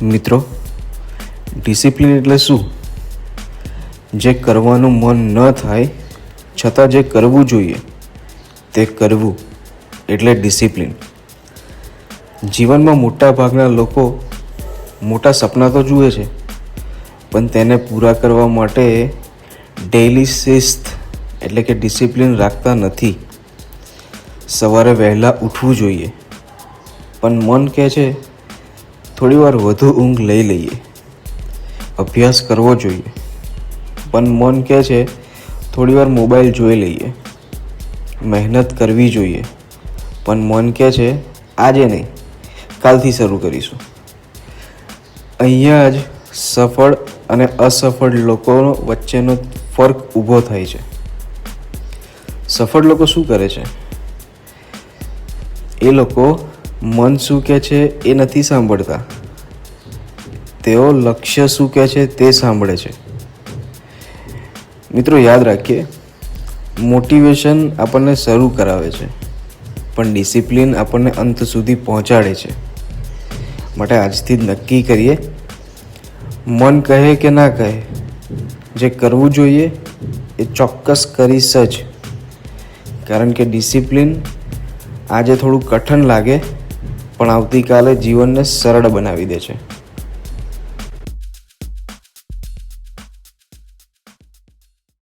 મિત્રો, ડિસિપ્લિન એટલે શું? જે કરવાનું મન ન થાય છતાં જે કરવું જોઈએ તે કરવું એટલે ડિસિપ્લિન. જીવનમાં મોટા ભાગના લોકો મોટા સપના તો જુએ છે, પણ તેને પૂરા કરવા માટે ડેઇલી શિસ્ત એટલે કે ડિસિપ્લિન રાખતા નથી. સવારે વહેલા ઉઠવું જોઈએ, પણ મન કહે છે થોડી વાર વધુ ઊંઘ લઈ લઈએ. અભ્યાસ કરવો જોઈએ, પણ મન કહે છે થોડી વાર મોબાઈલ જોઈ લઈએ. મહેનત કરવી જોઈએ, પણ મન કહે છે આજે નહીં, કાલથી શરૂ કરીશું. અહીંયા જ સફળ અને અસફળ લોકો વચ્ચેનો ફરક ઊભો થાય છે. સફળ લોકો શું કરે છે? એ લોકો મન શું કહે છે એ નથી સાંભળતા. તેઓ લક્ષ્ય શું કહે છે તે સાંભળે છે. મિત્રો, યાદ રાખીએ, મોટિવેશન આપણને શરૂ કરાવે છે, પણ ડિસિપ્લિન આપણને અંત સુધી પહોંચાડે છે. માટે આજથી જ નક્કી કરીએ, મન કહે કે ના કહે, જે કરવું જોઈએ એ ચોક્કસ કરીશ જ. કારણ કે ડિસિપ્લિન આજે થોડું કઠણ લાગે, પણ આવતીકાલે જીવનને સરળ બનાવી દે છે.